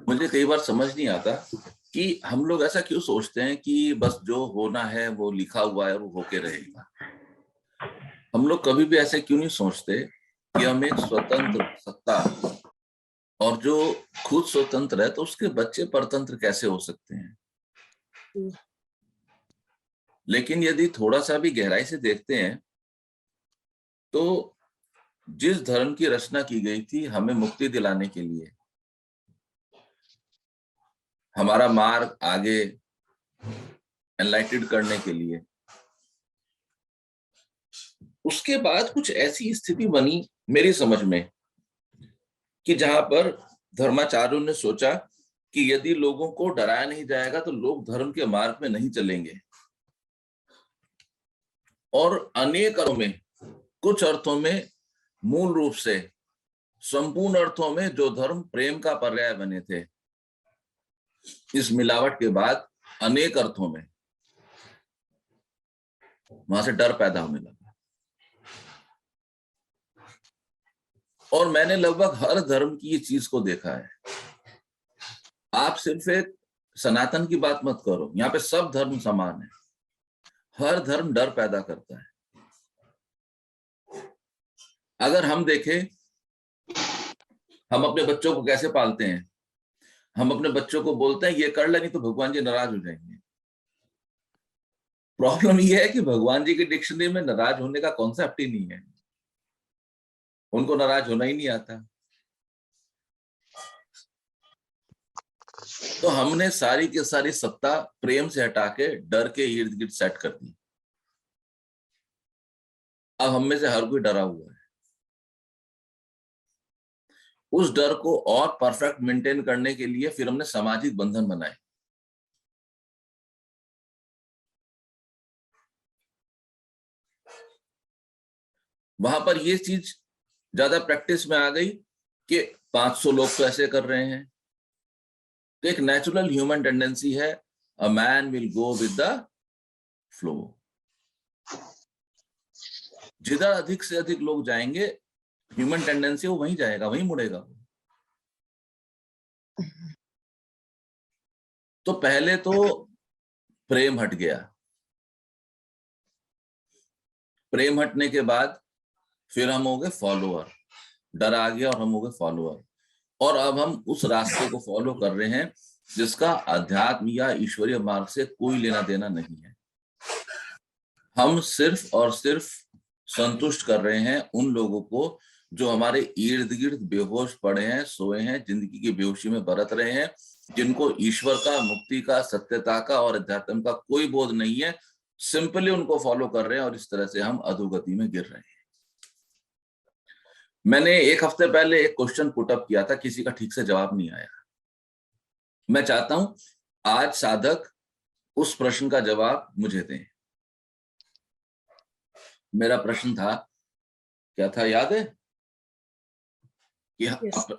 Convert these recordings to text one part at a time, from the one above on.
मुझे कई बार समझ नहीं आता कि हम लोग ऐसा क्यों सोचते हैं कि बस जो होना है वो लिखा हुआ है और वो होके रहेगा। हम लोग कभी भी ऐसे क्यों नहीं सोचते कि हम एक स्वतंत्र सत्ता, और जो खुद स्वतंत्र है तो उसके बच्चे परतंत्र कैसे हो सकते हैं। लेकिन यदि थोड़ा सा भी गहराई से देखते हैं तो जिस धर्म की रचना की गई थी हमें मुक्ति दिलाने के लिए, हमारा मार्ग आगे एनलाइटेड करने के लिए, उसके बाद कुछ ऐसी स्थिति बनी मेरी समझ में कि जहां पर धर्माचार्यों ने सोचा कि यदि लोगों को डराया नहीं जाएगा तो लोग धर्म के मार्ग में नहीं चलेंगे। और अनेक अर्थों में, कुछ अर्थों में, मूल रूप से संपूर्ण अर्थों में जो धर्म प्रेम का पर्याय बने थे, इस मिलावट के बाद अनेक अर्थों में वहां से डर पैदा होने लगा। और मैंने लगभग हर धर्म की ये चीज को देखा है। आप सिर्फ एक सनातन की बात मत करो, यहाँ पे सब धर्म समान है। हर धर्म डर पैदा करता है। अगर हम देखें, हम अपने बच्चों को कैसे पालते हैं। हम अपने बच्चों को बोलते हैं ये कर ले नहीं तो भगवान जी नाराज हो जाएंगे। प्रॉब्लम ये है कि भगवान जी की डिक्शनरी में नाराज होने का कॉन्सेप्ट ही नहीं है। उनको नाराज होना ही नहीं आता। तो हमने सारी की सारी सत्ता प्रेम से हटा के डर के इर्द गिर्द सेट कर दी। अब हम में से हर कोई डरा हुआ है। उस डर को और परफेक्ट मेंटेन करने के लिए फिर हमने सामाजिक बंधन बनाए। वहां पर ये चीज ज्यादा प्रैक्टिस में आ गई कि 500 लोग तो ऐसे कर रहे हैं। तो एक नेचुरल ह्यूमन टेंडेंसी है, a man will go with the flow. जिधर अधिक से अधिक लोग जाएंगे, ह्यूमन टेंडेंसी वो वहीं जाएगा, वहीं मुड़ेगा। तो पहले तो प्रेम हट गया। प्रेम हटने के बाद फिर हम हो गए फॉलोअर। डर आ गया और हम हो गए फॉलोअर। और अब हम उस रास्ते को फॉलो कर रहे हैं जिसका अध्यात्म या ईश्वरीय मार्ग से कोई लेना देना नहीं है। हम सिर्फ और सिर्फ संतुष्ट कर रहे हैं उन लोगों को जो हमारे इर्द गिर्द बेहोश पड़े हैं, सोए हैं, जिंदगी की बेहोशी में बरत रहे हैं, जिनको ईश्वर का, मुक्ति का, सत्यता का और अध्यात्म का कोई बोध नहीं है। सिंपली उनको फॉलो कर रहे हैं और इस तरह से हम अधोगति में गिर रहे हैं। मैंने एक हफ्ते पहले एक क्वेश्चन पुट अप किया था, किसी का ठीक से जवाब नहीं आया। मैं चाहता हूं आज साधक उस प्रश्न का जवाब मुझे दें। मेरा प्रश्न था, क्या था याद है कि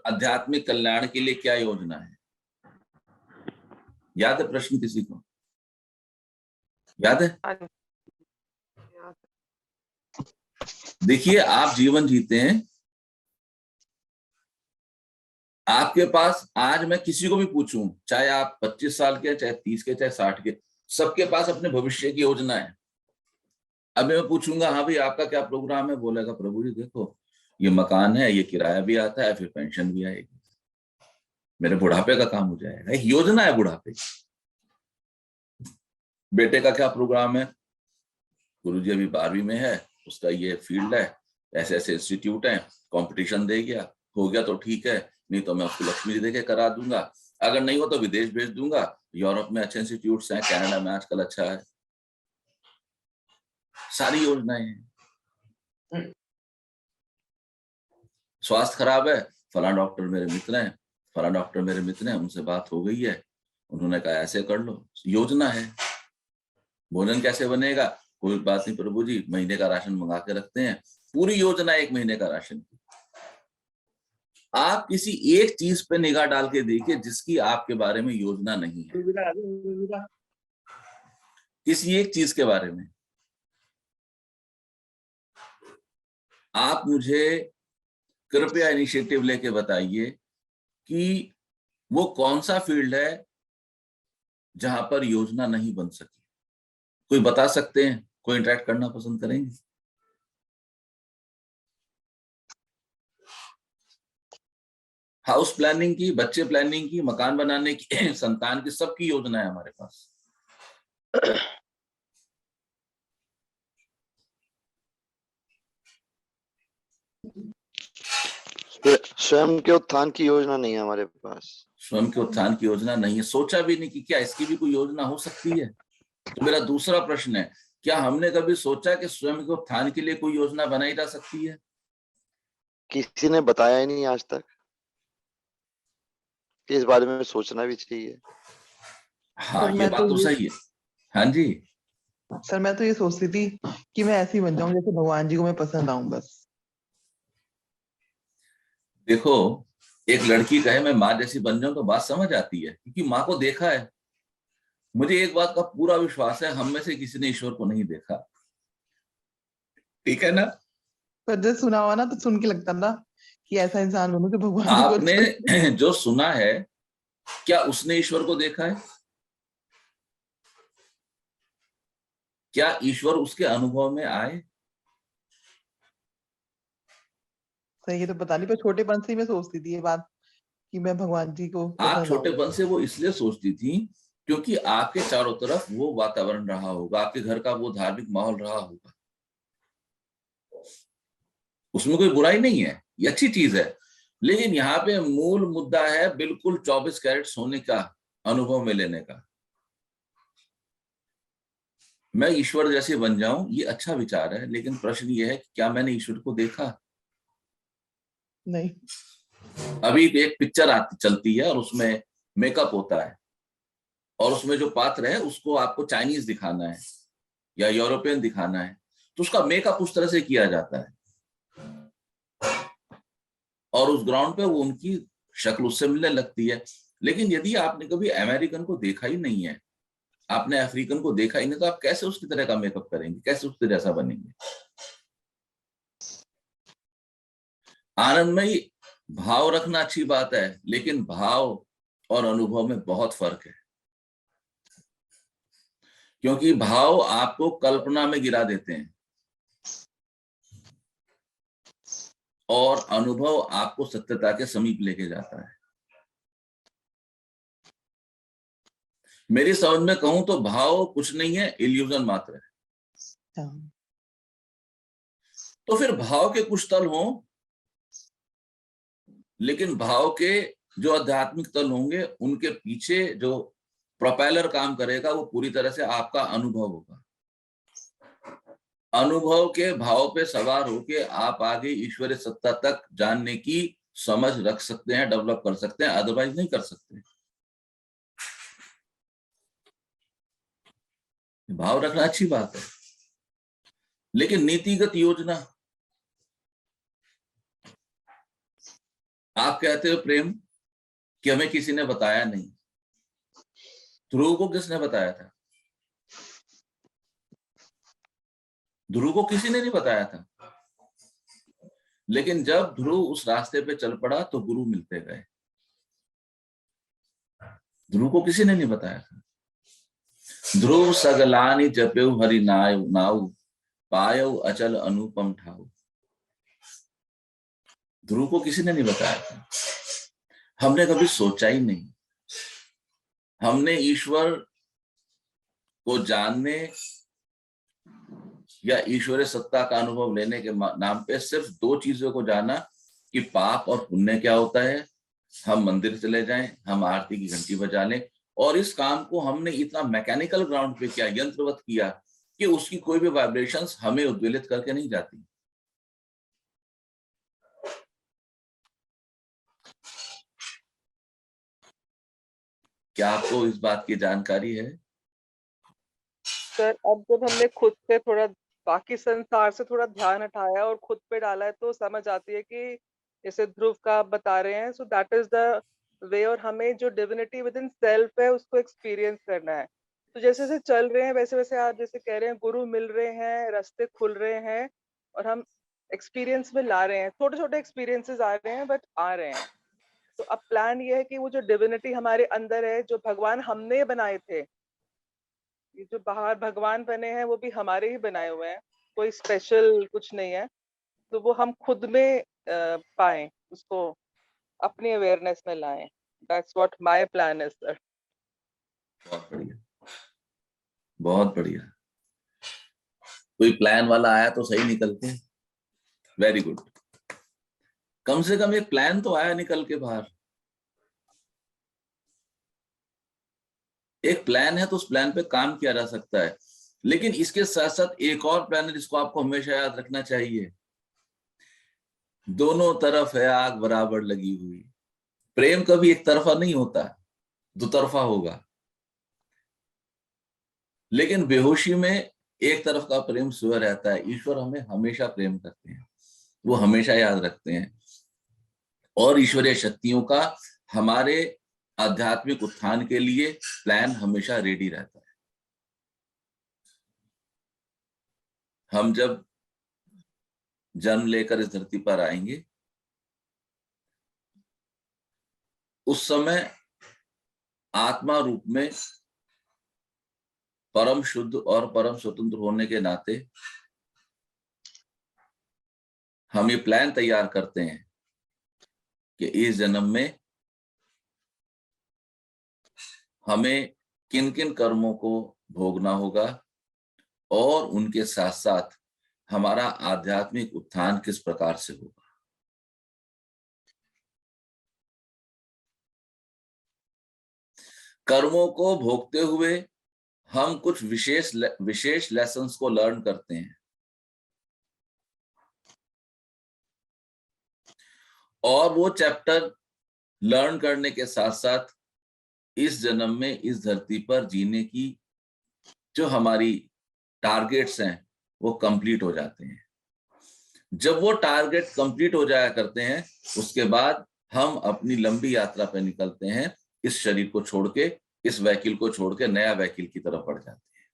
आध्यात्मिक कल्याण के लिए क्या योजना है? याद है प्रश्न किसी को? याद है? देखिए, आप जीवन जीते हैं। आपके पास आज मैं किसी को भी पूछूं, चाहे आप 25 साल के, चाहे 30 के, चाहे 60 के, सबके पास अपने भविष्य की योजना है। अभी मैं पूछूंगा, हाँ भाई आपका क्या प्रोग्राम है? बोलेगा प्रभु जी देखो, ये मकान है, ये किराया भी आता है, फिर पेंशन भी आएगी, मेरे बुढ़ापे का काम हो जाएगा। एक योजना है बुढ़ापे की। बेटे का क्या प्रोग्राम है? गुरु जी अभी 12वीं में है, उसका ये फील्ड है, ऐसे ऐसे इंस्टीट्यूट है, कंपटीशन दे गया, हो गया तो ठीक है, नहीं तो मैं उसको लक्ष्मी जी देके करा दूंगा, अगर नहीं हो तो विदेश भेज दूंगा, यूरोप में अच्छे इंस्टीट्यूट्स हैं, कनाडा में आजकल अच्छा है। सारी योजनाएं हैं। स्वास्थ्य खराब है, फला डॉक्टर मेरे मित्र हैं, फला डॉक्टर मेरे मित्र हैं, उनसे बात हो गई है, उन्होंने कहा ऐसे कर लो, योजना है। भोजन कैसे बनेगा? कोई बात नहीं प्रभु जी, महीने का राशन मंगा के रखते हैं, पूरी योजना 1 महीने का राशन की। आप किसी एक चीज पे निगाह डाल के देखिए जिसकी आपके बारे में योजना नहीं है, किसी एक चीज के बारे में। आप मुझे कृपया इनिशिएटिव लेके बताइए कि वो कौन सा फील्ड है जहां पर योजना नहीं बन सकी? कोई बता सकते हैं? कोई इंटरेक्ट करना पसंद करेंगे? हाउस प्लानिंग की, बच्चे प्लानिंग की, मकान बनाने की, संतान की, सबकी योजना है हमारे पास। स्वयं के उत्थान की योजना नहीं है हमारे पास। स्वयं के उत्थान की योजना नहीं है, सोचा भी नहीं कि क्या इसकी भी कोई योजना हो सकती है। तो मेरा दूसरा प्रश्न है, क्या हमने कभी सोचा कि स्वयं के उत्थान के लिए कोई योजना बनाई जा सकती है? किसी ने बताया ही नहीं आज तक। इस बारे में सोचना भी चाहिए। हाँ, सर ये मैं बात तो सही है। हाँ जी, सर मैं तो ये सोचती थी कि मैं ऐसी बन जाऊं जैसे भगवान जी को मैं पसंद आऊं बस। देखो, एक लड़की कहे मैं माँ जैसी बन जाऊं तो बात समझ आती है, क्योंकि माँ को देखा है। मुझे एक बात का पूरा विश्वास है, हम में से किसी ने ईश्वर को नहीं देखा। ठीक है ना? पर जब सुना हुआ ना तो सुन के लगता ना कि ऐसा इंसान बनूं कि भगवान जी को अच्छा लगे। आपने जो सुना है, क्या उसने ईश्वर को देखा है? क्या ईश्वर उसके अनुभव में आए? सर ये तो पता नहीं, पर छोटेपन से ही मैं सोचती थी ये बात कि मैं भगवान जी को आप पसंद आऊंगी। छोटेपन से वो इसलिए सोचती थी क्योंकि आपके चारों तरफ वो वातावरण रहा होगा, आपके घर का वो धार्मिक माहौल रहा होगा। उसमें कोई बुराई नहीं है, ये अच्छी चीज है। लेकिन यहाँ पे मूल मुद्दा है बिल्कुल 24 कैरेट सोने का अनुभव में लेने का। मैं ईश्वर जैसे बन जाऊं, ये अच्छा विचार है, लेकिन प्रश्न ये है कि क्या मैंने ईश्वर को देखा? नहीं। अभी एक पिक्चर आती चलती है और उसमें मेकअप होता है, और उसमें जो पात्र है उसको आपको चाइनीज दिखाना है या यूरोपियन दिखाना है, तो उसका मेकअप उस तरह से किया जाता है, और उस ग्राउंड पे वो उनकी शक्ल उससे मिलने लगती है। लेकिन यदि आपने कभी अमेरिकन को देखा ही नहीं है, आपने अफ्रीकन को देखा ही नहीं, तो आप कैसे उसकी तरह का मेकअप करेंगे, कैसे उसके जैसा बनेंगे? आनंदमयी भाव रखना अच्छी बात है, लेकिन भाव और अनुभव में बहुत फर्क है, क्योंकि भाव आपको कल्पना में गिरा देते हैं और अनुभव आपको सत्यता के समीप लेके जाता है। मेरी समझ में कहूं तो भाव कुछ नहीं है, इल्यूजन मात्र है। हाँ। तो फिर भाव के कुछ तल हों, लेकिन भाव के जो आध्यात्मिक तल होंगे उनके पीछे जो प्रोपेलर काम करेगा वो पूरी तरह से आपका अनुभव होगा। अनुभव के भाव पे सवार होके आप आगे ईश्वरीय सत्ता तक जानने की समझ रख सकते हैं, डेवलप कर सकते हैं, अदरवाइज नहीं कर सकते। भाव रखना अच्छी बात है, लेकिन नीतिगत योजना, आप कहते हो प्रेम कि हमें किसी ने बताया नहीं। ध्रुव को किसने बताया था? ध्रुव को किसी ने नहीं बताया था, लेकिन जब ध्रुव उस रास्ते पे चल पड़ा तो गुरु मिलते गए। ध्रुव को किसी ने नहीं बताया था। ध्रुव सगलानि जपेउ हरि नाउ नाउ, पायउ अचल अनुपम ठाउ। ध्रुव को किसी ने नहीं बताया था। हमने कभी सोचा ही नहीं। हमने ईश्वर को जानने या ईश्वरीय सत्ता का अनुभव लेने के नाम पे सिर्फ दो चीजों को जाना, कि पाप और पुण्य क्या होता है। हम मंदिर चले जाएं, हम आरती की घंटी बजा लें, और इस काम को हमने इतना मैकेनिकल ग्राउंड पे किया, यंत्रवत किया, कि उसकी कोई भी वाइब्रेशंस हमें उद्वेलित करके नहीं जाती। क्या आपको इस बात की जानकारी है? सर अब जब हमने खुद से थोड़ा बाकी संसार से थोड़ा ध्यान हटाया और खुद पे डाला है तो समझ आती है कि जैसे ध्रुव का आप बता रहे हैं, so that is the way. और हमें जो डिविनिटी विद इन सेल्फ है उसको एक्सपीरियंस करना है। तो जैसे जैसे चल रहे हैं वैसे वैसे आप जैसे कह रहे हैं गुरु मिल रहे हैं, रास्ते खुल रहे हैं और हम एक्सपीरियंस में ला रहे हैं, छोटे छोटे एक्सपीरियंसेस आ रहे हैं बट आ रहे हैं। तो अब प्लान ये है कि वो जो डिविनिटी हमारे अंदर है, जो भगवान हमने बनाए थे, ये जो बाहर भगवान बने हैं वो भी हमारे ही बनाए हुए हैं, कोई स्पेशल कुछ नहीं है, तो वो हम खुद में पाएं, उसको अपनी अवेयरनेस में लाएं। That's what my plan is sir. बहुत बढ़िया, बहुत बढ़िया। कोई प्लान वाला आया तो सही निकल के, वेरी गुड। कम से कम एक प्लान तो आया निकल के बाहर। एक प्लान है तो उस प्लान पे काम किया जा सकता है, लेकिन इसके साथ साथ एक और प्लान है जिसको आपको हमेशा याद रखना चाहिए। दोनों तरफ है आग बराबर लगी हुई। प्रेम कभी एक तरफा नहीं होता, दो तरफा होगा। लेकिन बेहोशी में एक तरफ का प्रेम सुअ रहता है। ईश्वर हमें हमेशा प्रेम करते हैं, वो हमेशा याद रखते हैं, और ईश्वरीय शक्तियों का हमारे आध्यात्मिक उत्थान के लिए प्लान हमेशा रेडी रहता है। हम जब जन्म लेकर इस धरती पर आएंगे, उस समय आत्मा रूप में परम शुद्ध और परम स्वतंत्र होने के नाते हम ये प्लान तैयार करते हैं कि इस जन्म में हमें किन किन कर्मों को भोगना होगा और उनके साथ साथ हमारा आध्यात्मिक उत्थान किस प्रकार से होगा। कर्मों को भोगते हुए हम कुछ विशेष लेसन्स को लर्न करते हैं, और वो चैप्टर लर्न करने के साथ साथ इस जन्म में इस धरती पर जीने की जो हमारी टारगेट्स हैं वो कंप्लीट हो जाते हैं। जब वो टारगेट कंप्लीट हो जाया करते हैं, उसके बाद हम अपनी लंबी यात्रा पर निकलते हैं, इस शरीर को छोड़ के, इस व्हीकल को छोड़ के नया व्हीकल की तरफ बढ़ जाते हैं।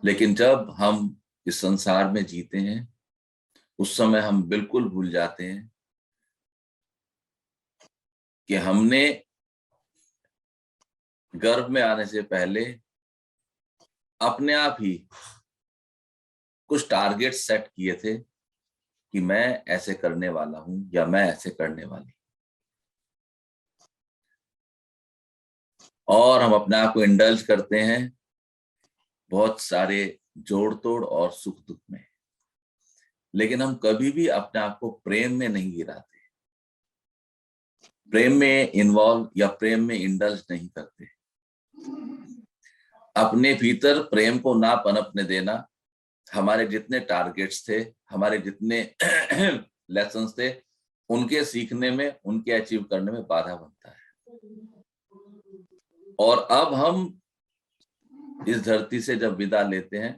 लेकिन जब हम इस संसार में जीते हैं, उस समय हम बिल्कुल भूल जाते हैं कि हमने गर्भ में आने से पहले अपने आप ही कुछ टारगेट सेट किए थे कि मैं ऐसे करने वाला हूं या मैं ऐसे करने वाली, और हम अपने आप को इंडल्ज करते हैं बहुत सारे जोड़ तोड़ और सुख दुख में। लेकिन हम कभी भी अपने आप को प्रेम में नहीं गिराते, प्रेम में इन्वॉल्व या प्रेम में इंडल्ज नहीं करते। अपने भीतर प्रेम को ना पनपने देना हमारे जितने टारगेट्स थे, हमारे जितने लेसन्स थे, उनके सीखने में, उनके अचीव करने में बाधा बनता है। और अब हम इस धरती से जब विदा लेते हैं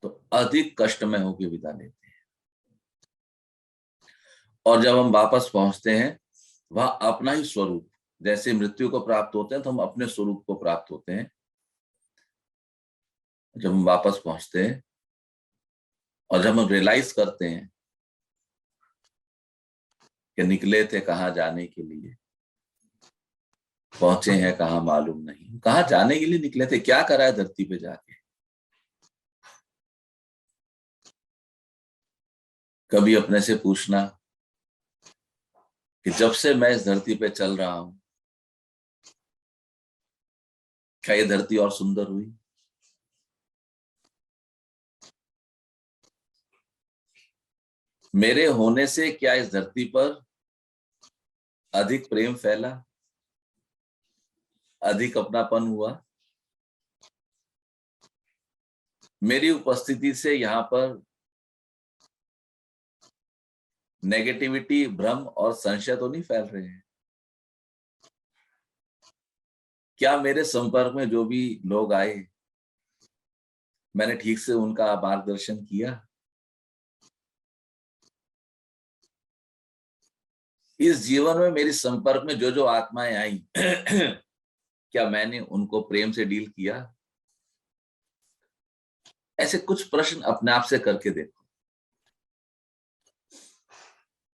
तो अधिक कष्ट में होकर विदा लेते हैं, और जब हम वापस पहुंचते हैं वह अपना ही स्वरूप, जैसे मृत्यु को प्राप्त होते हैं तो हम अपने स्वरूप को प्राप्त होते हैं। जब हम वापस पहुंचते हैं और जब हम रियलाइज करते हैं कि निकले थे कहाँ जाने के लिए, पहुंचे हैं कहाँ मालूम नहीं, कहाँ जाने के लिए निकले थे, क्या करा है धरती पे जाके। कभी अपने से पूछना कि जब से मैं इस धरती पे चल रहा हूं, क्या ये धरती और सुंदर हुई? मेरे होने से क्या इस धरती पर अधिक प्रेम फैला, अधिक अपनापन हुआ? मेरी उपस्थिति से यहाँ पर नेगेटिविटी, भ्रम और संशय तो नहीं फैल रहे हैं? क्या मेरे संपर्क में जो भी लोग आए, मैंने ठीक से उनका मार्गदर्शन किया? इस जीवन में मेरी संपर्क में जो जो आत्माएं आई क्या मैंने उनको प्रेम से डील किया? ऐसे कुछ प्रश्न अपने आप से करके देखो।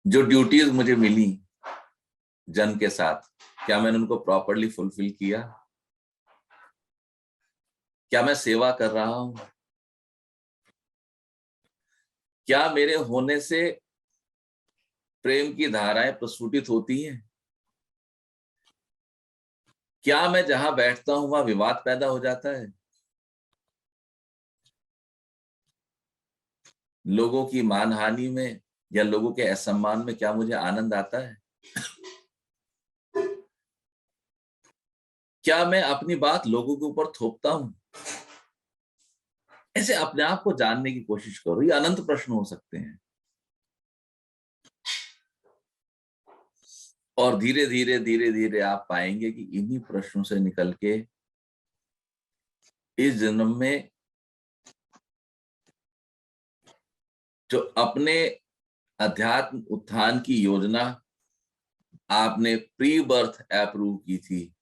जो ड्यूटीज मुझे मिली जन के साथ, क्या मैंने उनको प्रॉपरली फुलफिल किया? क्या मैं सेवा कर रहा हूं? क्या मेरे होने से प्रेम की धाराएं प्रस्फुटित होती हैं? क्या मैं जहां बैठता हूं वहां विवाद पैदा हो जाता है? लोगों की मानहानि में या लोगों के असम्मान में क्या मुझे आनंद आता है? क्या मैं अपनी बात लोगों के ऊपर थोपता हूं? ऐसे अपने आप को जानने की कोशिश करो। ये अनंत प्रश्न हो सकते हैं, और धीरे धीरे धीरे धीरे आप पाएंगे कि इन्हीं प्रश्नों से निकल के इस जन्म में जो अपने अध्यात्म उत्थान की योजना आपने प्री बर्थ अप्रूव की थी,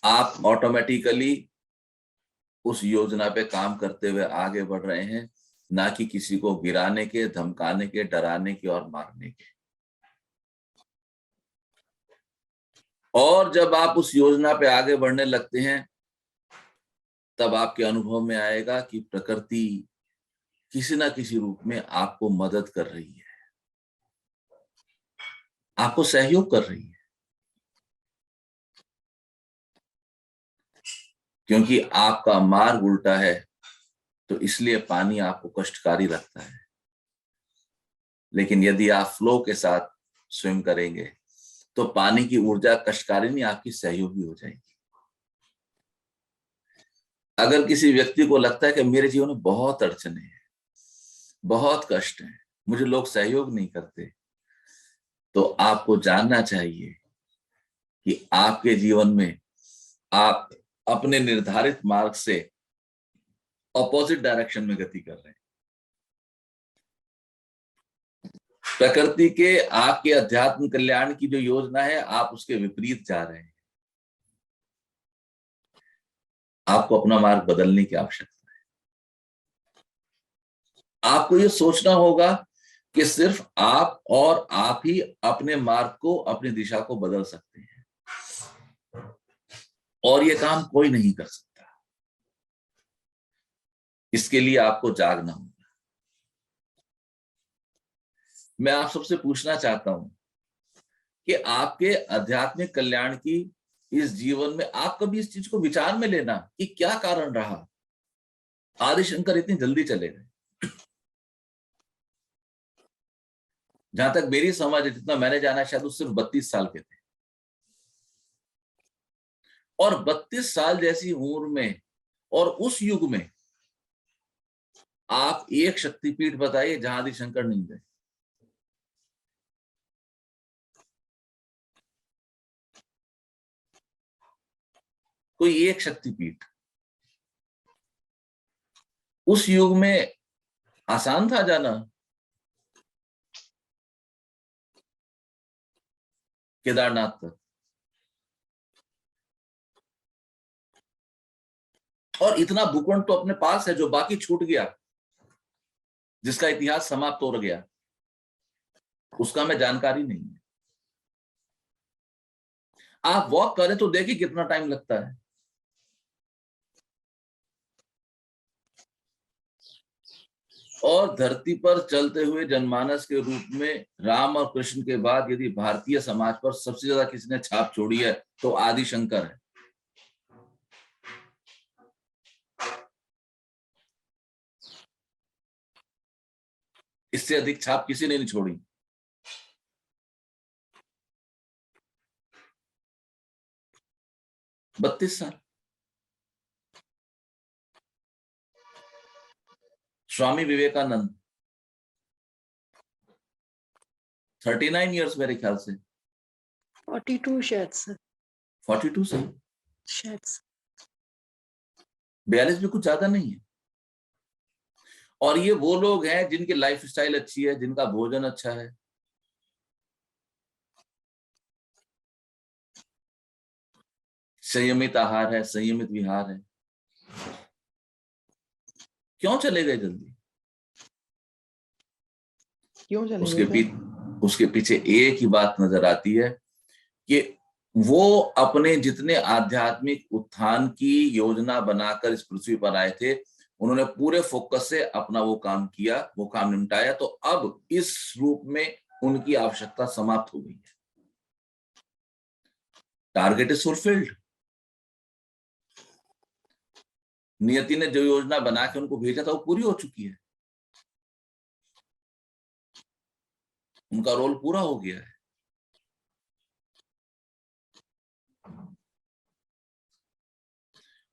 आप ऑटोमेटिकली उस योजना पे काम करते हुए आगे बढ़ रहे हैं, ना कि किसी को गिराने के, धमकाने के, डराने के और मारने के। और जब आप उस योजना पे आगे बढ़ने लगते हैं, तब आपके अनुभव में आएगा कि प्रकृति किसी ना किसी रूप में आपको मदद कर रही है, आपको सहयोग कर रही है, क्योंकि आपका मार्ग उल्टा है, तो इसलिए पानी आपको कष्टकारी लगता है। लेकिन यदि आप फ्लो के साथ स्विम करेंगे तो पानी की ऊर्जा कष्टकारी नहीं, आपकी सहयोगी हो जाएगी। अगर किसी व्यक्ति को लगता है कि मेरे जीवन में बहुत अड़चने हैं, बहुत कष्ट हैं, मुझे लोग सहयोग नहीं करते, तो आपको जानना चाहिए कि आपके जीवन में आप अपने निर्धारित मार्ग से ऑपोजिट डायरेक्शन में गति कर रहे हैं। प्रकृति के आपके अध्यात्म कल्याण की जो योजना है, आप उसके विपरीत जा रहे हैं। आपको अपना मार्ग बदलने की आवश्यकता है। आपको ये सोचना होगा कि सिर्फ आप और आप ही अपने मार्ग को, अपनी दिशा को बदल सकते हैं, और ये काम कोई नहीं कर सकता। इसके लिए आपको जागना होगा। मैं आप सबसे पूछना चाहता हूं कि आपके आध्यात्मिक कल्याण की इस जीवन में आप कभी इस चीज को विचार में लेना कि क्या कारण रहा आदिशंकर इतनी जल्दी चले गए। जहां तक मेरी समझ है, जितना मैंने जाना, शायद वो सिर्फ 32 साल के थे, और 32 साल जैसी उम्र में और उस युग में आप एक शक्तिपीठ बताइए जहां आदिशंकर नहीं गए। कोई एक शक्तिपीठ उस युग में आसान था जाना? केदारनाथ तक। और इतना भूखंड तो अपने पास है जो बाकी छूट गया, जिसका इतिहास समाप्त हो गया, उसका हमें जानकारी नहीं है। आप वॉक करें तो देखिए कितना टाइम लगता है। और धरती पर चलते हुए जनमानस के रूप में राम और कृष्ण के बाद यदि भारतीय समाज पर सबसे ज्यादा किसी ने छाप छोड़ी है तो आदिशंकर है। इससे अधिक छाप किसी ने नहीं छोड़ी। बत्तीस साल। स्वामी विवेकानंद 39 इयर्स मेरे ख्याल से। 42 शायद से। 42 से शायद से 42 भी कुछ ज्यादा नहीं है। और ये वो लोग हैं जिनकी लाइफ स्टाइल अच्छी है, जिनका भोजन अच्छा है, संयमित आहार है, संयमित विहार है। क्यों चले गए जल्दी? क्यों चले उसके गए पीछे सर? उसके पीछे एक ही बात नजर आती है कि वो अपने जितने आध्यात्मिक उत्थान की योजना बनाकर इस पृथ्वी पर आए थे, उन्होंने पूरे फोकस से अपना वो काम किया, वो काम निपटाया, तो अब इस रूप में उनकी आवश्यकता समाप्त हो गई है। Target is fulfilled. नियति ने जो योजना बना के उनको भेजा था वो पूरी हो चुकी है, उनका रोल पूरा हो गया है।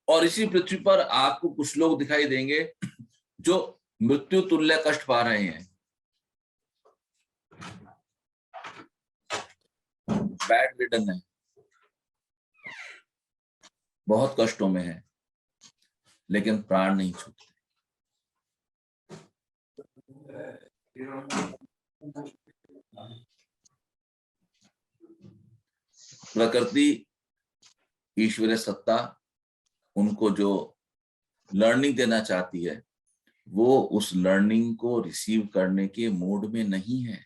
और इसी पृथ्वी पर आपको कुछ लोग दिखाई देंगे जो मृत्यु तुल्य कष्ट पा रहे हैं, बेड रिडन है, बहुत कष्टों में है, लेकिन प्राण नहीं छूटते। प्रकृति, ईश्वरीय सत्ता उनको जो लर्निंग देना चाहती है, वो उस लर्निंग को रिसीव करने के मूड में नहीं है।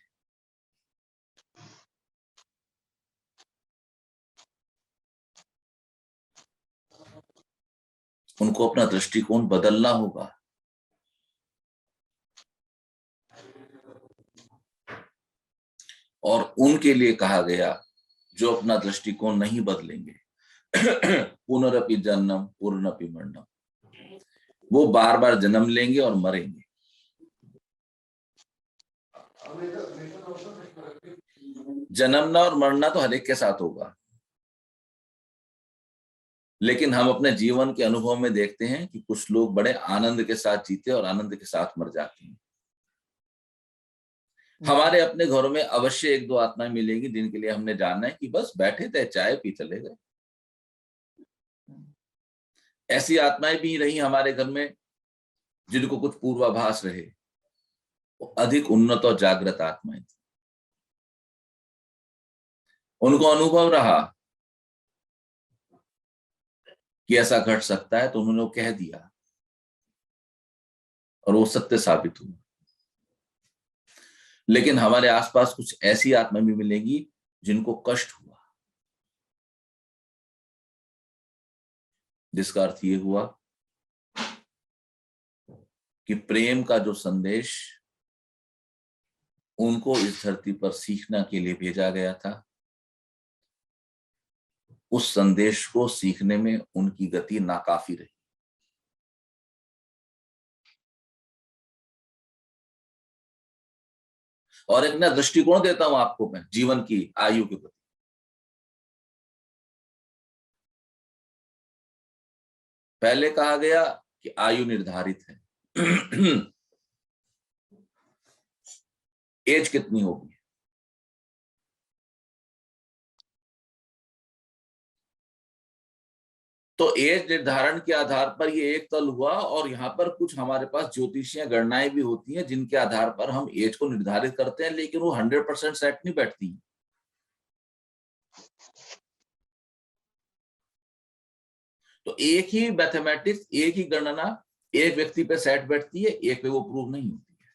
उनको अपना दृष्टिकोण बदलना होगा। और उनके लिए कहा गया जो अपना दृष्टिकोण नहीं बदलेंगे, पुनरपि जन्म पुनरपि मरणम, वो बार बार जन्म लेंगे और मरेंगे। जन्मना और मरना तो हर एक के साथ होगा, लेकिन हम अपने जीवन के अनुभव में देखते हैं कि कुछ लोग बड़े आनंद के साथ जीते और आनंद के साथ मर जाते हैं। हमारे अपने घरों में अवश्य एक दो आत्माएं मिलेंगी जिनके लिए हमने जाना है कि बस बैठे थे, चाय पी चले गए। ऐसी आत्माएं भी रही हमारे घर में जिनको कुछ पूर्वाभास रहे, वो अधिक उन्नत और जागृत आत्माएं थी। उनको अनुभव रहा कि ऐसा घट सकता है, तो उन्होंने वो कह दिया और वो सत्य साबित हुआ। लेकिन हमारे आसपास कुछ ऐसी आत्माएं भी मिलेंगी जिनको कष्ट हुआ, जिसका अर्थ ये हुआ कि प्रेम का जो संदेश उनको इस धरती पर सीखने के लिए भेजा गया था, उस संदेश को सीखने में उनकी गति नाकाफी रही। और एक ना दृष्टिकोण देता हूं आपको मैं जीवन की आयु के प्रति। पहले कहा गया कि आयु निर्धारित है, एज कितनी होगी। तो एज निर्धारण के आधार पर ये एक तल हुआ, और यहाँ पर कुछ हमारे पास ज्योतिषीय गणनाएं भी होती हैं जिनके आधार पर हम एज को निर्धारित करते हैं, लेकिन वो 100% सेट नहीं बैठती। तो एक ही मैथमेटिक्स, एक ही गणना एक व्यक्ति पे सेट बैठती है, एक पे वो प्रूव नहीं होती है।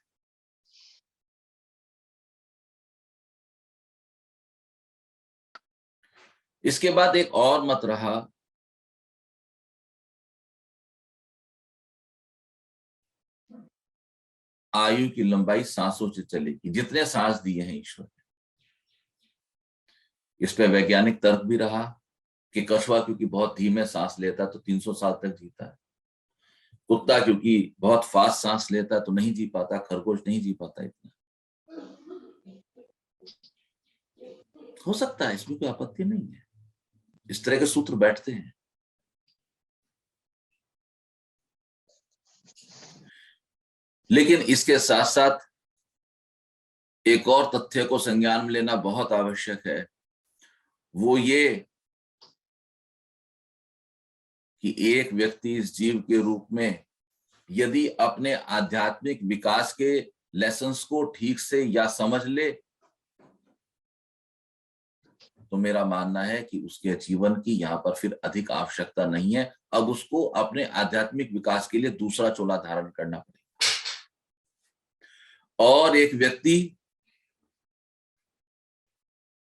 इसके बाद एक और मत रहा, आयु की लंबाई सांसों से चलेगी, जितने सांस दिए हैं ईश्वर ने। इस पे वैज्ञानिक तर्क भी रहा कि कछुआ क्योंकि बहुत धीमे सांस लेता है तो 300 साल तक जीता है, कुत्ता क्योंकि बहुत फास्ट सांस लेता है तो नहीं जी पाता, खरगोश नहीं जी पाता इतना। हो सकता है, इसमें कोई आपत्ति नहीं है, इस तरह के सूत्र बैठते हैं। लेकिन इसके साथ साथ एक और तथ्य को संज्ञान में लेना बहुत आवश्यक है, वो ये कि एक व्यक्ति इस जीव के रूप में यदि अपने आध्यात्मिक विकास के लेसन्स को ठीक से या समझ ले, तो मेरा मानना है कि उसके जीवन की यहाँ पर फिर अधिक आवश्यकता नहीं है। अब उसको अपने आध्यात्मिक विकास के लिए दूसरा चोला धारण करना पड़ेगा। और एक व्यक्ति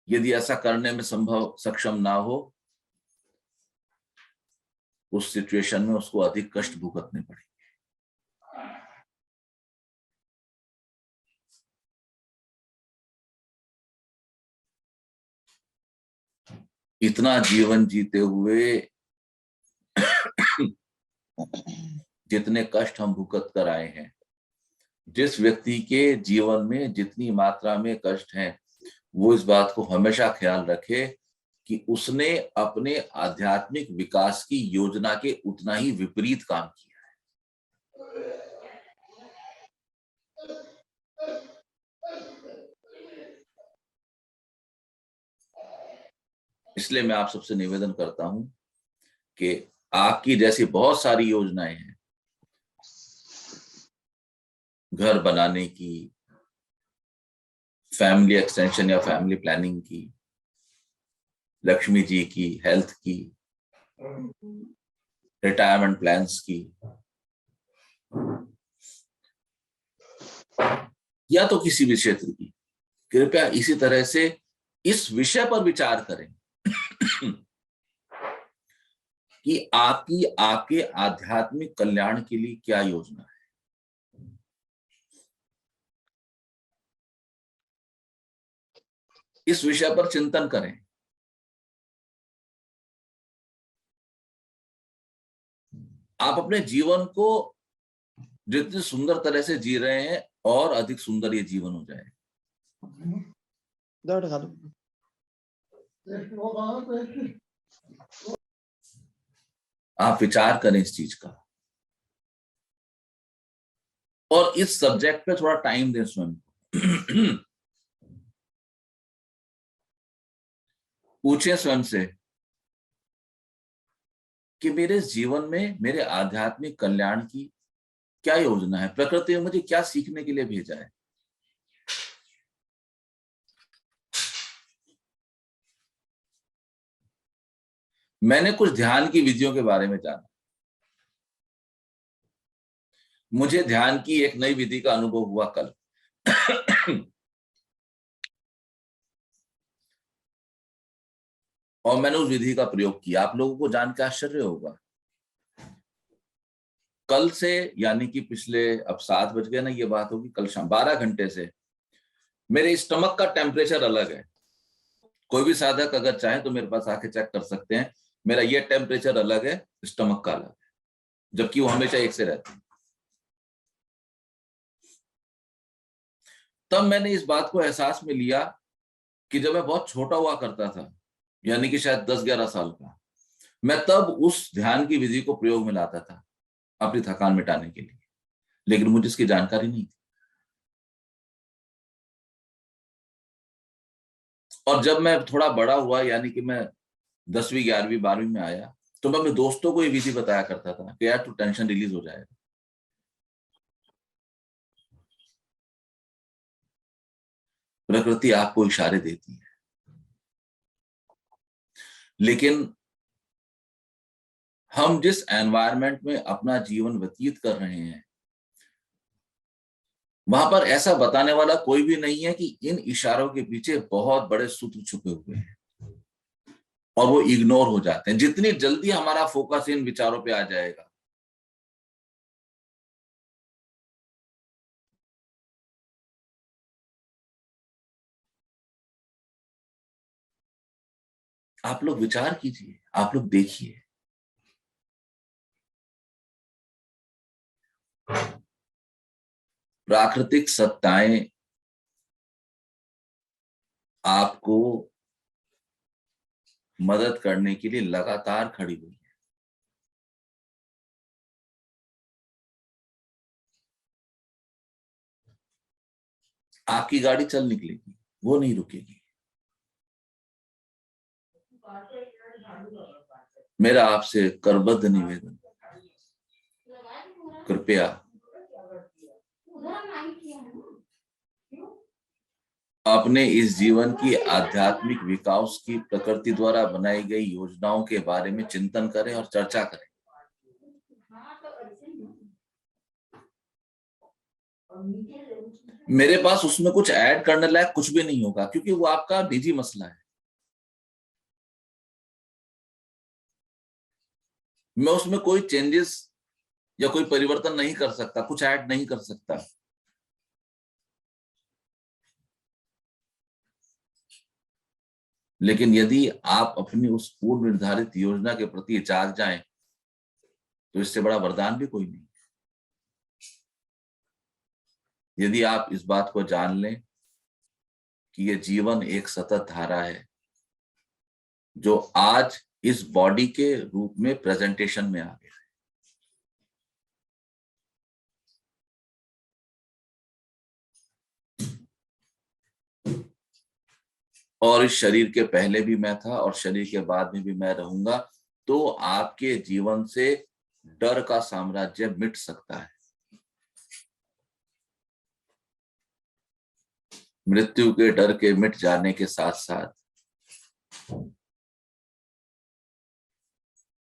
यदि ऐसा करने में संभव सक्षम ना हो, उस सिचुएशन में उसको अधिक कष्ट भुगतने पड़ेंगे। इतना जीवन जीते हुए जितने कष्ट हम भुगत कर आए हैं, जिस व्यक्ति के जीवन में जितनी मात्रा में कष्ट हैं, वो इस बात को हमेशा ख्याल रखे कि उसने अपने आध्यात्मिक विकास की योजना के उतना ही विपरीत काम किया है। इसलिए मैं आप सबसे निवेदन करता हूं कि आपकी जैसी बहुत सारी योजनाएं हैं, घर बनाने की, फैमिली एक्सटेंशन या फैमिली प्लानिंग की, लक्ष्मी जी की, हेल्थ की, रिटायरमेंट प्लान्स की, या तो किसी भी क्षेत्र की, कृपया इसी तरह से इस विषय पर विचार करें कि आपकी आपके आध्यात्मिक कल्याण के लिए क्या योजना है। इस विषय पर चिंतन करें। आप अपने जीवन को जितनी सुंदर तरह से जी रहे हैं, और अधिक सुंदर ये जीवन हो जाए। दौड़ खा लो। आप विचार करें इस चीज का, और इस सब्जेक्ट पे थोड़ा टाइम दें स्वयं को। पूछें स्वयं से कि मेरे जीवन में मेरे आध्यात्मिक कल्याण की क्या योजना है, प्रकृति ने मुझे क्या सीखने के लिए भेजा है। मैंने कुछ ध्यान की विधियों के बारे में जाना, मुझे ध्यान की एक नई विधि का अनुभव हुआ कल। और मैंने उस विधि का प्रयोग किया। आप लोगों को जान के आश्चर्य होगा, कल से, यानी कि पिछले, अब 7 बज गए ना, ये बात होगी कल शाम 12 घंटे से मेरे स्टमक का टेम्परेचर अलग है। कोई भी साधक अगर चाहे तो मेरे पास आके चेक कर सकते हैं, मेरा ये टेम्परेचर अलग है, स्टमक का अलग है, जबकि वो हमेशा एक से रहते हैं। तब मैंने इस बात को एहसास में लिया कि जब मैं बहुत छोटा हुआ करता था, यानी कि शायद 10-11 साल का, मैं तब उस ध्यान की विधि को प्रयोग में लाता था अपनी थकान मिटाने के लिए, लेकिन मुझे इसकी जानकारी नहीं थी। और जब मैं थोड़ा बड़ा हुआ, यानी कि मैं 10वीं 11वीं 12वीं में आया, तो मैं अपने दोस्तों को ये विधि बताया करता था कि यार तू टेंशन रिलीज हो जाएगा। प्रकृति आपको इशारे देती है, लेकिन हम जिस एनवायरनमेंट में अपना जीवन व्यतीत कर रहे हैं, वहां पर ऐसा बताने वाला कोई भी नहीं है कि इन इशारों के पीछे बहुत बड़े सूत्र छुपे हुए हैं, और वो इग्नोर हो जाते हैं। जितनी जल्दी हमारा फोकस इन विचारों पे आ जाएगा, आप लोग विचार कीजिए, आप लोग देखिए, प्राकृतिक सत्ताएं आपको मदद करने के लिए लगातार खड़ी हुई है। आपकी गाड़ी चल निकलेगी, वो नहीं रुकेगी। मेरा आपसे करबद्ध निवेदन, कृपया अपने इस जीवन की आध्यात्मिक विकास की प्रकृति द्वारा बनाई गई योजनाओं के बारे में चिंतन करें और चर्चा करें। मेरे पास उसमें कुछ ऐड करने लायक कुछ भी नहीं होगा, क्योंकि वो आपका निजी मसला है। मैं उसमें कोई चेंजेस या कोई परिवर्तन नहीं कर सकता, कुछ ऐड नहीं कर सकता। लेकिन यदि आप अपनी उस पूर्व निर्धारित योजना के प्रति जाग जाएं, तो इससे बड़ा वरदान भी कोई नहीं। यदि आप इस बात को जान लें कि ये जीवन एक सतत धारा है, जो आज इस बॉडी के रूप में प्रेजेंटेशन में आ गया है। और इस शरीर के पहले भी मैं था और शरीर के बाद में भी मैं रहूंगा। तो आपके जीवन से डर का साम्राज्य मिट सकता है। मृत्यु के डर के मिट जाने के साथ साथ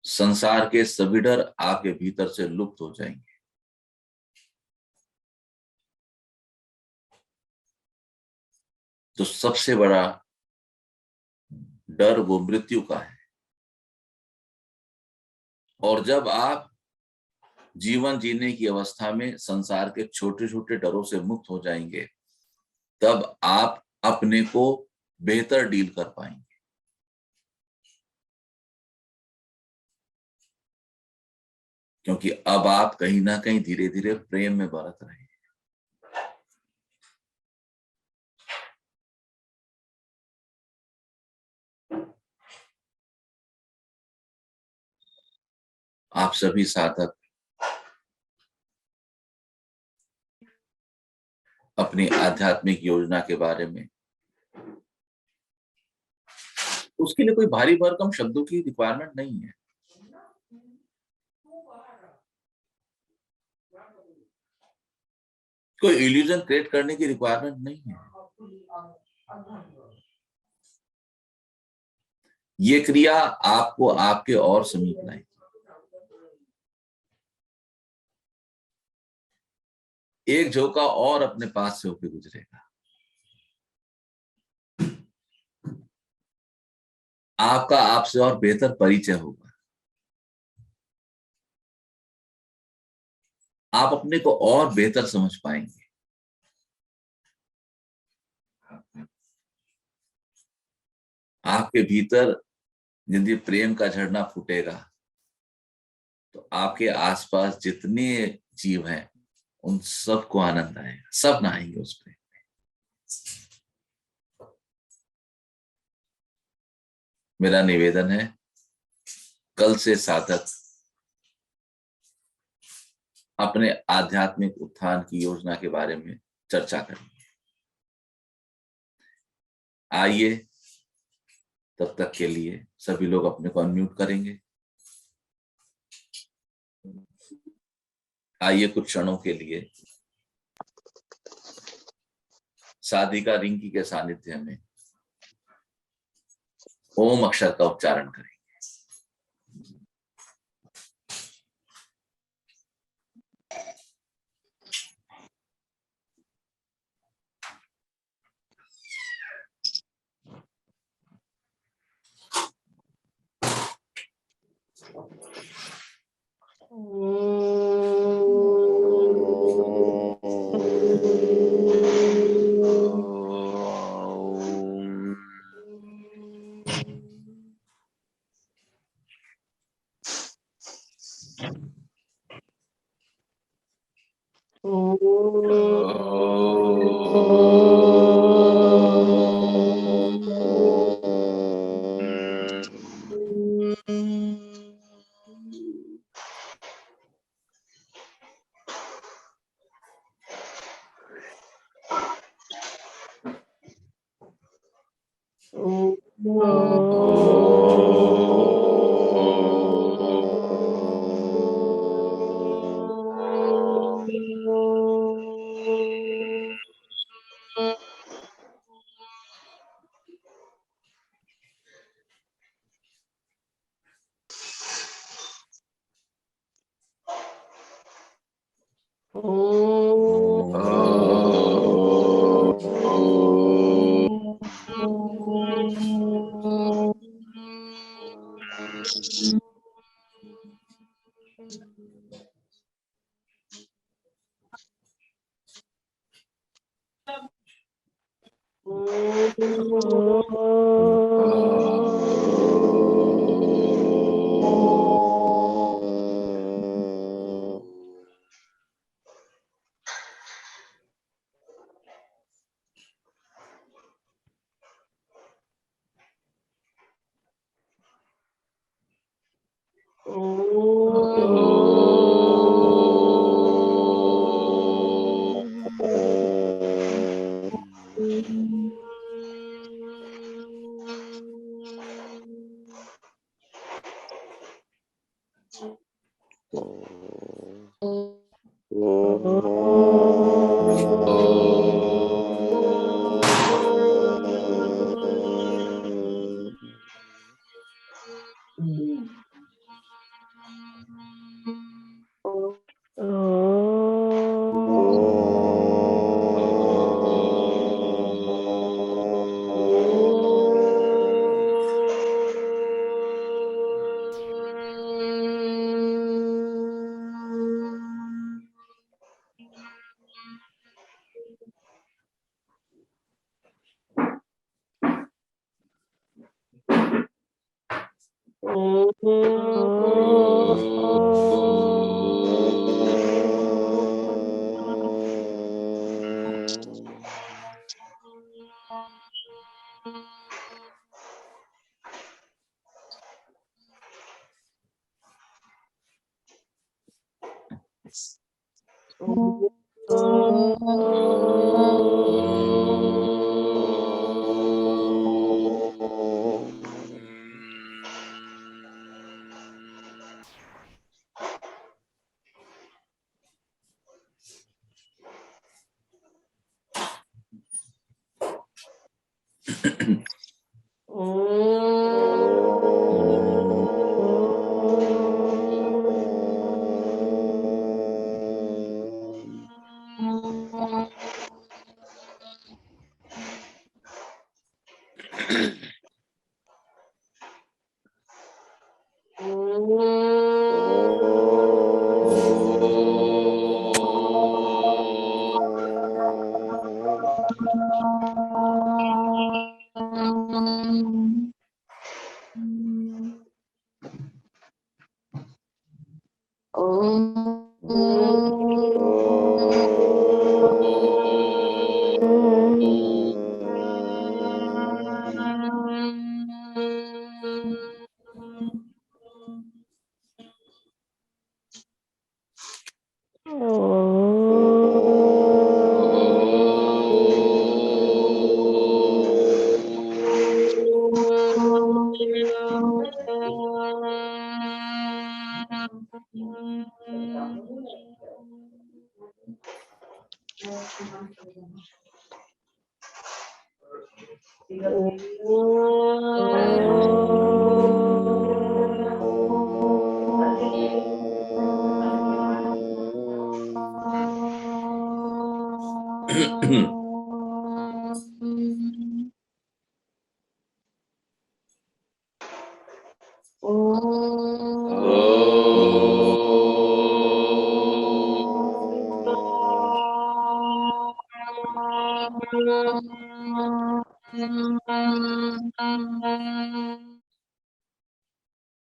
संसार के सभी डर आपके भीतर से लुप्त हो जाएंगे। तो सबसे बड़ा डर वो मृत्यु का है। और जब आप जीवन जीने की अवस्था में संसार के छोटे छोटे डरों से मुक्त हो जाएंगे, तब आप अपने को बेहतर डील कर पाएंगे। क्योंकि अब आप कहीं ना कहीं धीरे धीरे प्रेम में बरत रहे हैं। आप सभी साधक अपनी आध्यात्मिक योजना के बारे में, उसके लिए कोई भारी भरकम शब्दों की रिक्वायरमेंट नहीं है। कोई इल्यूजन क्रिएट करने की रिक्वायरमेंट नहीं है। ये क्रिया आपको आपके और समीप लाएगी। एक झोंका और अपने पास से होकर गुजरेगा। आपका आपसे और बेहतर परिचय होगा। आप अपने को और बेहतर समझ पाएंगे। आपके भीतर यदि प्रेम का झरना फूटेगा, तो आपके आसपास जितने जीव हैं उन सबको आनंद आएगा, सब नहाएंगे उस प्रेम में। मेरा निवेदन है, कल से साधक अपने आध्यात्मिक उत्थान की योजना के बारे में चर्चा करेंगे। आइए, तब तक के लिए सभी लोग अपने को अनम्यूट करेंगे। आइए कुछ क्षणों के लिए साधिका रिंकी के सानिध्य में ओम अक्षर का उच्चारण करें।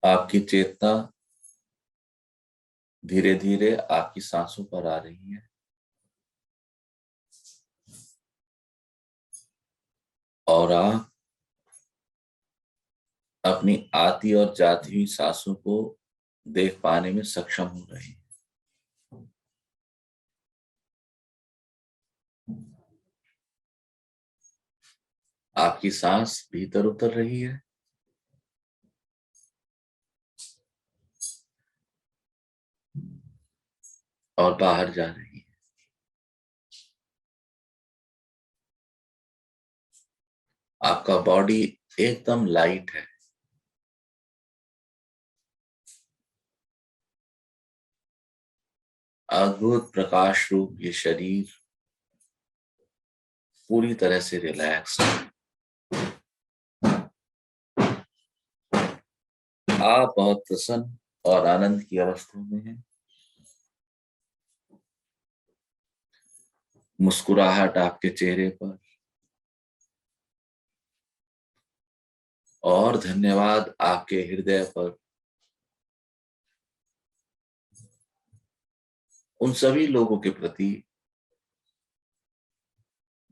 आपकी चेतना धीरे धीरे आपकी सांसों पर आ रही है और आप अपनी आती और जाती हुई सांसों को देख पाने में सक्षम हो रहे हैं। आपकी सांस भीतर उतर रही है और बाहर जा रही है। आपका बॉडी एकदम लाइट है। अद्भुत प्रकाश रूप ये शरीर पूरी तरह से रिलैक्स है। आप बहुत प्रसन्न और आनंद की अवस्था में हैं। मुस्कुराहट आपके चेहरे पर, और धन्यवाद आपके हृदय पर उन सभी लोगों के प्रति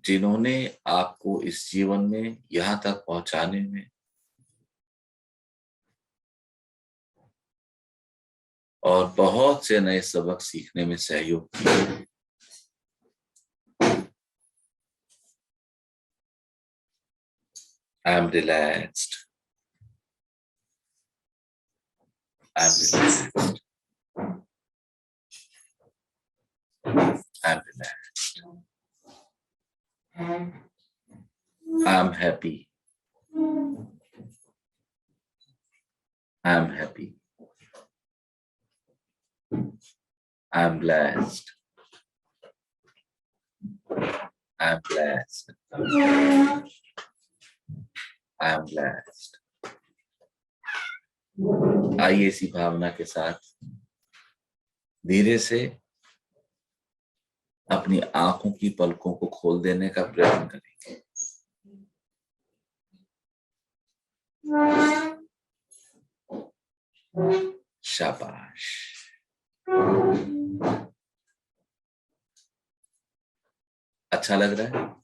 जिन्होंने आपको इस जीवन में यहाँ तक पहुंचाने में और बहुत से नए सबक सीखने में सहयोग किया। I am relaxed. I am relaxed. I am relaxed. I am happy. I am happy. I am blessed. I am blessed. I am blessed. आइए इसी भावना के साथ धीरे से अपनी आंखों की पलकों को खोल देने का प्रयत्न करेंगे। शाबाश। अच्छा लग रहा है?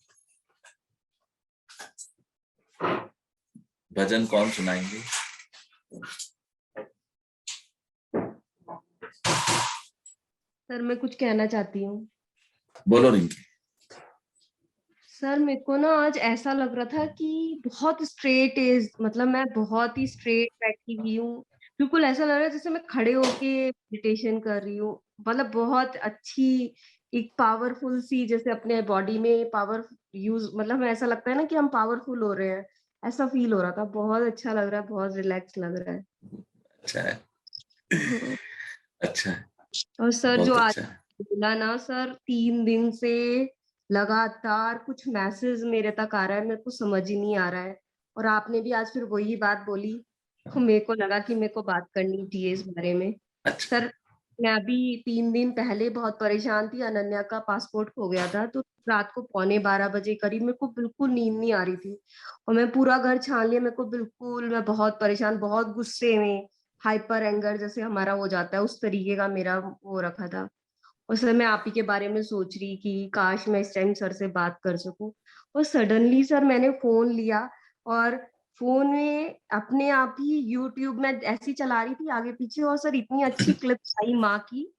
भजन कौन सुनाएंगे? सर मैं कुछ कहना चाहती हूँ। बोलो रिंकी। सर मेरे को ना आज ऐसा लग रहा था कि बहुत स्ट्रेट एज, मतलब मैं बहुत ही स्ट्रेट बैठी हुई हूँ। बिल्कुल ऐसा लग रहा है जैसे मैं खड़े होके मेडिटेशन कर रही हूँ। मतलब बहुत अच्छी एक पावरफुल सी, जैसे अपने बॉडी में पावर यूज, मतलब ऐसा लगता है ना कि हम पावरफुल हो रहे हैं, ऐसा फील हो रहा था। बहुत अच्छा लग रहा है, बहुत रिलैक्स लग रहा है। अच्छा है। हाँ। अच्छा है, और सर जो बहुत आज अच्छा है। बोला ना सर, 3 दिन से लगातार कुछ मैसेज मेरे तक आ रहा है, मेरे को समझ ही नहीं आ रहा है। और आपने भी आज फिर वही बात बोली, तो मेरे को लगा कि मेरे को बात करनी चाहिए इस बारे में। अच्छा। सर मैं अभी 3 दिन पहले बहुत परेशान थी। अनन्या का पासपोर्ट खो गया था, तो रात को 11:15 बजे करीब मेरे को बिल्कुल नींद नहीं आ रही थी। और मैं पूरा घर छान लिया, मेरे को बिल्कुल, मैं बहुत परेशान, बहुत गुस्से में, हाइपर एंगर जैसे हमारा हो जाता है, उस तरीके का मेरा वो रखा था। और सर मैं आप ही के बारे में सोच रही कि काश मैं इस टाइम सर से बात कर सकूं। और सडनली सर मैंने फोन लिया, और फोन में अपने आप ही यूट्यूब में ऐसी चला रही थी आगे पीछे, और सर इतनी अच्छी क्लिप्स आई माँ की।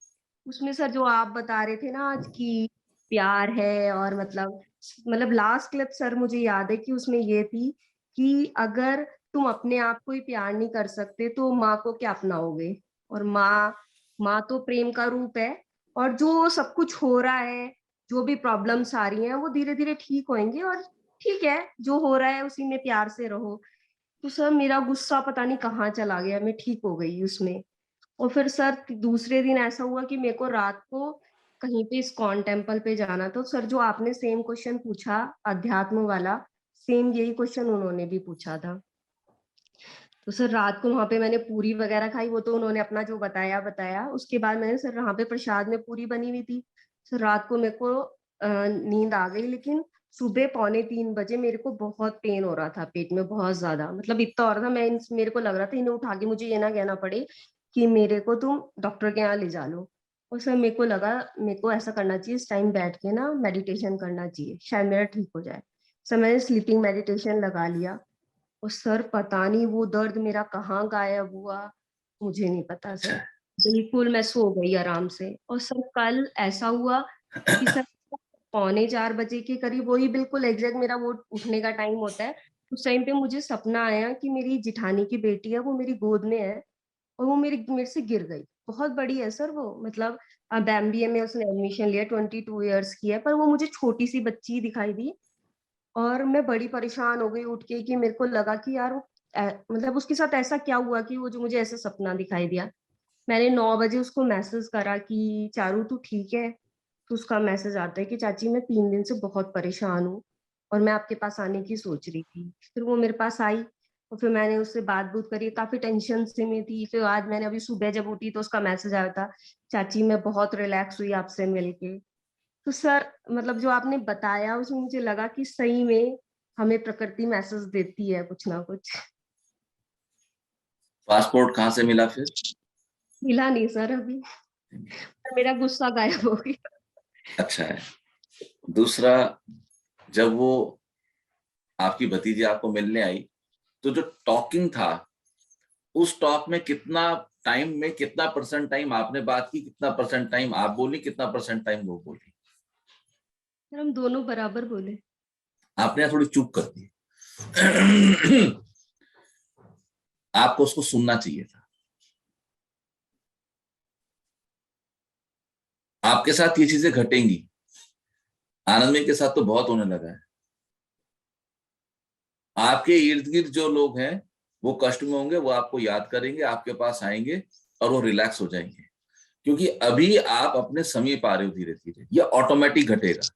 उसमें सर जो आप बता रहे थे ना आज की प्यार है, और मतलब लास्ट क्लिप सर मुझे याद है कि उसमें ये थी कि अगर तुम अपने आप को ही प्यार नहीं कर सकते तो माँ को क्या अपनाओगे। और माँ, माँ तो प्रेम का रूप है। और जो सब कुछ हो रहा है, जो भी प्रॉब्लम्स आ रही हैं, वो धीरे धीरे ठीक होंगे। और ठीक है, जो हो रहा है उसी में प्यार से रहो। तो सर मेरा गुस्सा पता नहीं कहाँ चला गया, मैं ठीक हो गई उसमें। और फिर सर दूसरे दिन ऐसा हुआ कि मेरे को रात को कहीं पे इस्कॉन टेम्पल पे जाना था। तो सर जो आपने सेम क्वेश्चन पूछा अध्यात्म वाला, सेम यही क्वेश्चन उन्होंने भी पूछा था। तो सर रात को वहां पे मैंने पूरी वगैरह खाई, वो तो उन्होंने अपना जो बताया बताया। उसके बाद मैंने सर वहां पे प्रसाद में पूरी बनी हुई थी। सर रात को मेरे को नींद आ गई, लेकिन सुबह 2:45 बजे मेरे को बहुत पेन हो रहा था पेट में, बहुत ज्यादा, मतलब इतना हो रहा था। मेरे को लग रहा था इन्हें उठा के मुझे ये ना कहना पड़े कि मेरे को तुम डॉक्टर के यहाँ ले जा लो। और सर मेरे को लगा मेरे को ऐसा करना चाहिए, इस टाइम बैठ के ना मेडिटेशन करना चाहिए, शायद मेरा ठीक हो जाए। सर मैंने स्लीपिंग मेडिटेशन लगा लिया। और सर पता नहीं वो दर्द मेरा कहाँ गायब हुआ, मुझे नहीं पता अच्छा सर। है। बिल्कुल मैं सो गई आराम से। और सर कल ऐसा हुआ कि सर 3:45 बजे के करीब, वही बिल्कुल एग्जैक्ट मेरा वो उठने का टाइम होता है, उस टाइम पे मुझे सपना आया कि मेरी जिठानी की बेटी है, वो मेरी गोद में है, और वो मेरे से गिर गई। बहुत बड़ी है सर वो, मतलब अब एमबीए में उसने एडमिशन लिया, 22 ईयर्स की है, पर वो मुझे छोटी सी बच्ची दिखाई दी। और मैं बड़ी परेशान हो गई उठ के, कि मेरे को लगा कि यार वो मतलब उसके साथ ऐसा क्या हुआ कि वो जो मुझे ऐसा सपना दिखाई दिया। मैंने 9 बजे उसको मैसेज करा कि चारू तू ठीक है। तो उसका मैसेज आता है कि चाची मैं 3 दिन से बहुत परेशान हूँ, और मैं आपके पास आने की सोच रही थी। फिर वो मेरे पास आई, तो फिर मैंने उससे बात बूत करी, काफी टेंशन से में थी। फिर आज मैंने अभी सुबह जब उठी तो उसका मैसेज आया था, चाची मैं बहुत रिलैक्स हुई आपसे मिलके। तो सर मतलब जो आपने बताया उसमें मुझे लगा कि सही में हमें प्रकृति मैसेज देती है कुछ ना कुछ। पासपोर्ट कहाँ से मिला फिर? मिला नहीं सर अभी, पर मेरा गुस्सा गायब हो गया। अच्छा है। दूसरा, जब वो आपकी भतीजी आपको मिलने आई तो जो टॉकिंग था, उस टॉक में कितना टाइम में कितना परसेंट टाइम आपने बात की, कितना परसेंट टाइम आप बोली, कितना परसेंट टाइम वो बोली? सर हम दोनों बराबर बोले। आपने यहाँ थोड़ी चूक कर दी। आपको उसको सुनना चाहिए था। आपके साथ ये चीजें घटेंगी, आनंदी के साथ तो बहुत होने लगा है। आपके इर्द गिर्द जो लोग हैं वो कष्ट में होंगे, वो आपको याद करेंगे, आपके पास आएंगे और वो रिलैक्स हो जाएंगे, क्योंकि अभी आप अपने समीप आ रहे हो धीरे धीरे, ये ऑटोमेटिक घटेगा।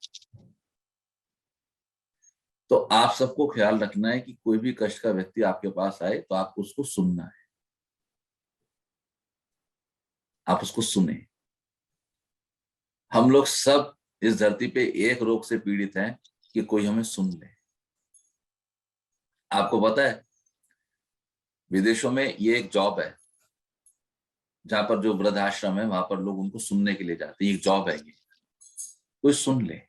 तो आप सबको ख्याल रखना है कि कोई भी कष्ट का व्यक्ति आपके पास आए तो आपको उसको सुनना है, आप उसको सुने। हम लोग सब इस धरती पे एक रोग से पीड़ित हैं कि कोई हमें सुन ले। आपको पता है विदेशों में ये एक जॉब है, जहां पर जो वृद्धाश्रम है वहां पर लोग उनको सुनने के लिए जाते हैं, एक जॉब है ये, कोई सुन ले।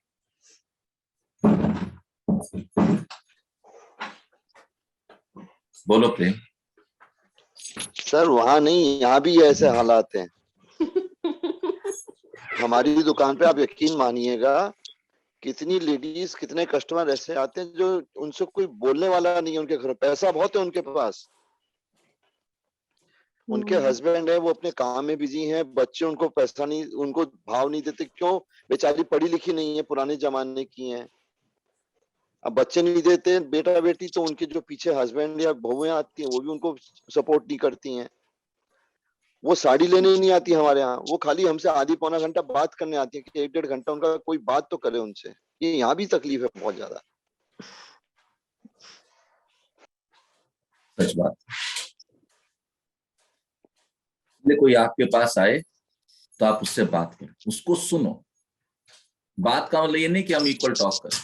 बोलो प्रेम। सर वहां नहीं, यहाँ भी ऐसे हालात हैं। हमारी दुकान पे आप यकीन मानिएगा, कितनी लेडीज, कितने कस्टमर ऐसे आते हैं जो उनसे कोई बोलने वाला नहीं है। उनके घर पैसा बहुत है उनके पास, उनके हस्बैंड है वो अपने काम में बिजी हैं, बच्चे उनको पैसा नहीं, उनको भाव नहीं देते। क्यों? बेचारी पढ़ी लिखी नहीं है, पुराने जमाने की हैं। अब बच्चे नहीं देते बेटा बेटी, तो उनके जो पीछे हस्बैंड या बहुएं आती हैं वो भी उनको सपोर्ट नहीं करती हैं। वो साड़ी लेने ही नहीं आती हमारे यहाँ, वो खाली हमसे आधी पौना घंटा बात करने आती है कि 1-1.5 घंटा उनका कोई बात तो करे उनसे। ये यहाँ भी तकलीफ है बहुत ज्यादा। सच बात। इसलिए कोई आपके पास आए तो आप उससे बात करो, उसको सुनो। बात का मतलब ये नहीं कि हम इक्वल टॉक करें।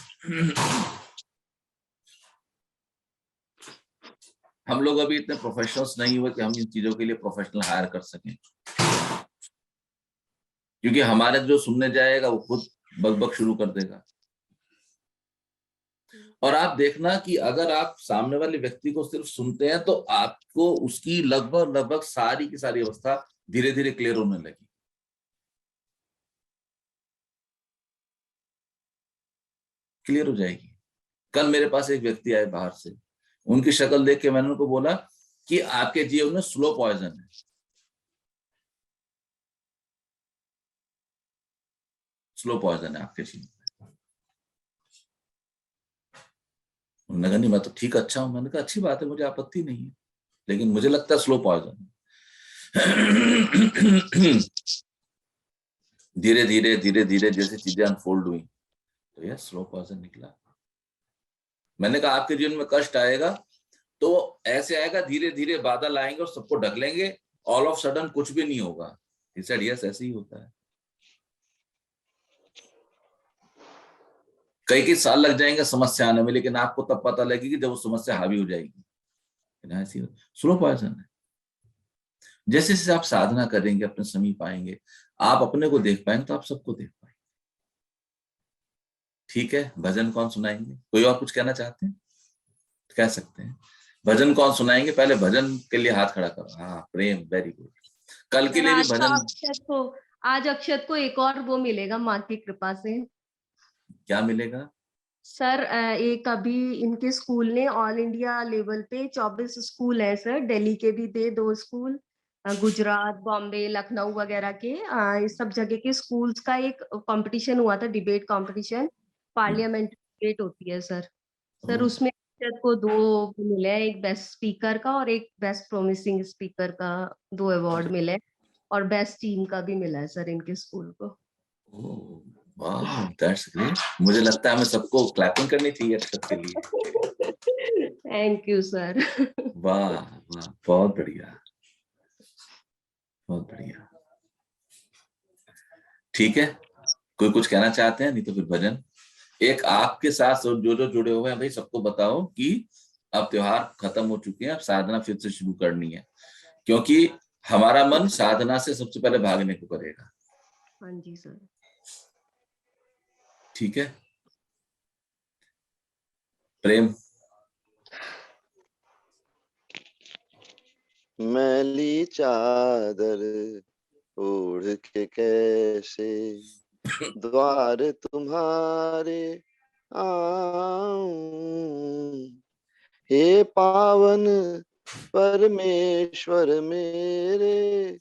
हम लोग अभी इतने प्रोफेशनल्स नहीं हुए कि हम इन चीजों के लिए प्रोफेशनल हायर कर सकें, क्योंकि हमारे जो सुनने जाएगा वो खुद बकबक शुरू कर देगा। और आप देखना कि अगर आप सामने वाले व्यक्ति को सिर्फ सुनते हैं तो आपको उसकी लगभग लगभग सारी की सारी अवस्था धीरे धीरे क्लियर होने लगी। क्लियर हो जाएगी। कल मेरे पास एक व्यक्ति आए बाहर से, उनकी शक्ल देख के मैंने उनको बोला कि आपके जीवन में स्लो पॉइजन है, स्लो पॉइजन है आपके जीवन में। उन्होंने कहा नहीं मैं तो ठीक अच्छा हूं। मैंने कहा अच्छी बात है, मुझे आपत्ति नहीं है, लेकिन मुझे लगता है स्लो पॉइजन है। धीरे धीरे धीरे धीरे जैसे चीजें अनफोल्ड हुई तो यह स्लो पॉइजन निकला। मैंने कहा आपके जीवन में कष्ट आएगा तो ऐसे आएगा, धीरे धीरे बादल आएंगे और सबको ढक लेंगे, ऑल ऑफ सडन कुछ भी नहीं होगा। He said, yes, ऐसे ही होता है। कई साल लग जाएंगे समस्या आने में, लेकिन आपको तब पता लगेगी जब वो समस्या हावी हो जाएगी। ऐसी स्लो पॉइजन है। जैसे जैसे आप साधना करेंगे, अपने समीप आएंगे, आप अपने को देख पाएंगे तो आप सबको देख पाएंगे। ठीक है, भजन कौन सुनाएंगे? कोई और कुछ कहना चाहते हैं? कह सकते हैं। भजन कौन सुनाएंगे? पहले भजन के लिए हाथ खड़ा करो। हाँ प्रेम, वेरी गुड। कल के लिए भी भजन। आज अक्षत को एक और वो मिलेगा माँ की कृपा से। क्या मिलेगा सर? एक अभी इनके स्कूल ने ऑल इंडिया लेवल पे 24 स्कूल है सर, दिल्ली के भी थे 2 स्कूल, गुजरात, बॉम्बे, लखनऊ वगैरह के इस सब जगह के स्कूल्स का एक कंपटीशन हुआ था, डिबेट कंपटीशन, पार्लियामेंट्री डिबेट होती है सर। सर उसमें को 2 मिले हैं, एक बेस्ट स्पीकर का और एक बेस्ट प्रोमिसिंग स्पीकर का 2 अवार्ड मिले, और बेस्ट टीम का भी मिला है सर इनके स्कूल को। वाह, दैट्स ग्रेट। मुझे लगता है हमें सबको क्लैपिंग करनी चाहिए अक्षत के लिए। Thank you sir. वाह वाह, बहुत बढ़िया, बहुत बढ़िया। ठीक है, कोई कुछ कहना चाहते हैं? नहीं तो फिर भजन। एक आपके साथ जो जो जुड़े हुए हैं भाई, सबको बताओ कि अब त्योहार खत्म हो चुके हैं, अब साधना फिर से शुरू करनी है, क्योंकि हमारा मन साधना से सबसे पहले भागने को करेगा। हाँ जी सर। ठीक है, प्रेम। मैली चादर ओढ़ के कैसे द्वार तुम्हारे आऊं, हे पावन परमेश्वर मेरे,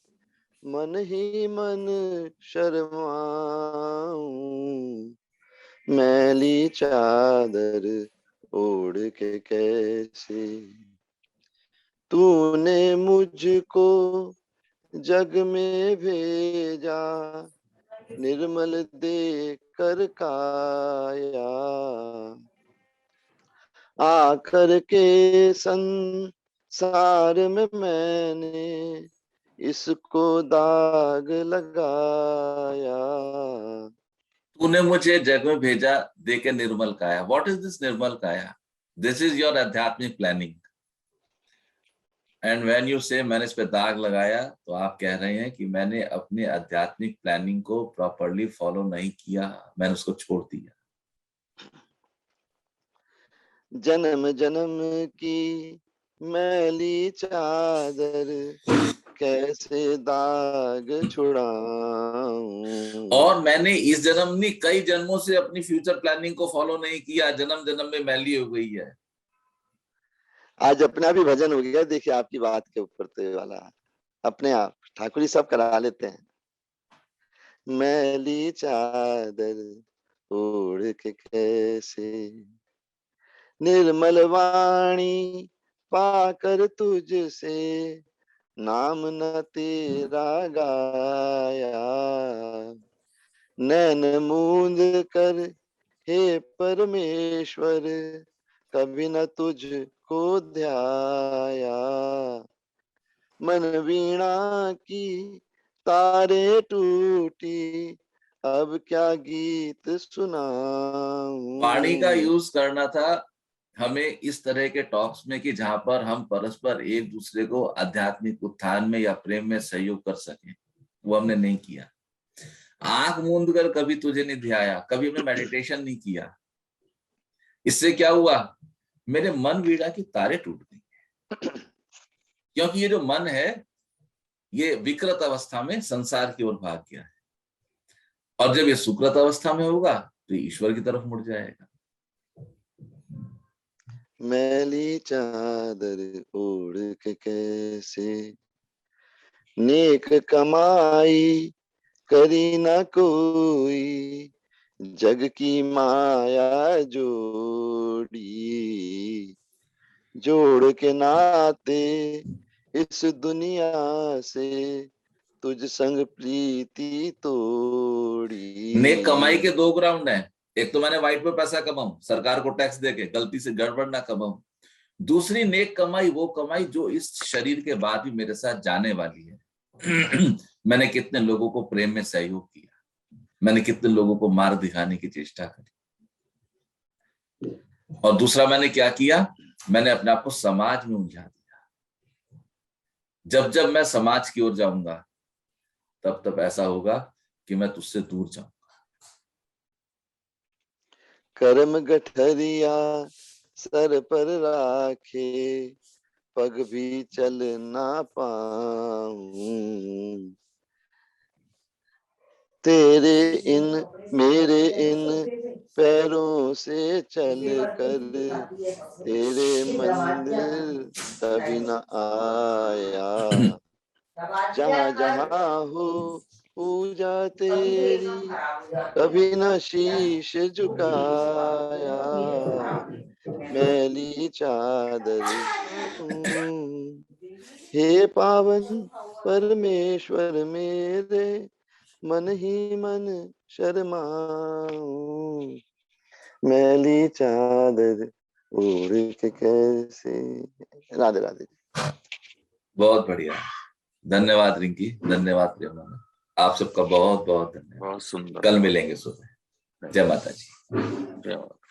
मन ही मन शर्माऊं। मैली चादर ओढ़ के कैसे तूने मुझको जग में भेजा, निर्मल दे कर काया, आकर के संसार में मैंने इसको दाग लगाया। तूने मुझे जग में भेजा देके निर्मल काया। व्हाट इज दिस निर्मल काया? दिस इज योर आध्यात्मिक प्लानिंग। एंड व्हेन यू से मैंने इस पे दाग लगाया, तो आप कह रहे हैं कि मैंने अपने आध्यात्मिक प्लानिंग को प्रॉपरली फॉलो नहीं किया, मैंने उसको छोड़ दिया। जन्म जन्म की मैली चादर कैसे दाग छुड़ाऊं। और मैंने इस जन्म नहीं, कई जन्मों से अपनी फ्यूचर प्लानिंग को फॉलो नहीं किया, जन्म जन्म में मैली हो गई है। आज अपना भी भजन हो गया, देखिए आपकी बात के ऊपर तो ये वाला अपने आप ठाकुर जी सब करा लेते हैं। मैली चादर ओढ़ के कैसे निर्मल वाणी पाकर तुझसे नाम न तेरा गाया, नैन मूंद कर हे परमेश्वर कभी न तुझको ध्याया, मन वीणा की तारे टूटी अब क्या गीत सुनाऊं। वाणी का यूज करना था हमें इस तरह के टॉक्स में कि जहां पर हम परस्पर एक दूसरे को आध्यात्मिक उत्थान में या प्रेम में सहयोग कर सके, वो हमने नहीं किया। आंख मूंद कर कभी तुझे नहीं ध्याया, कभी हमने मेडिटेशन नहीं किया। इससे क्या हुआ? मेरे मन वीणा की तारे टूट गई, क्योंकि ये जो मन है ये विकृत अवस्था में संसार की ओर भाग गया है, और जब ये सुकृत अवस्था में होगा तो ये ईश्वर की तरफ मुड़ जाएगा। मैली चादर ओढ़ के कैसे नेक कमाई करी न कोई, जग की माया जोड़ी जोड़ के नाते इस दुनिया से तुझ संग प्रीति तोड़ी। नेक कमाई के दो ग्राउंड हैं, एक तो मैंने व्हाइट पे पैसा कमाऊं, सरकार को टैक्स देके गलती से गड़बड़ ना कमाऊं। दूसरी नेक कमाई वो कमाई जो इस शरीर के बाद भी मेरे साथ जाने वाली है। मैंने कितने लोगों को प्रेम में सहयोग किया, मैंने कितने लोगों को मार्ग दिखाने की चेष्टा करी। और दूसरा मैंने क्या किया, मैंने अपने आप को समाज में उलझा दिया। जब जब मैं समाज की ओर जाऊंगा तब तब ऐसा होगा कि मैं तुझसे दूर जाऊं। कर्म गठरिया सर पर राखे पग भी चल ना पाऊं, तेरे इन मेरे इन पैरों से चल कर तेरे मंदिर कभी न आया, जहाँ जहाँ हो पूजा तेरी कभी न शीश झुकाया, मैली चादर हे पावन परमेश्वर मेरे, मन ही मन शर्माऊं, मैली चादर ओढ़ के कैसे। राधे राधे। बहुत बढ़िया, धन्यवाद रिंकी, धन्यवाद प्रेमा, आप सबका बहुत बहुत धन्यवाद। बहुत सुंदर। कल मिलेंगे सुबह। जय माता जी। जय माता।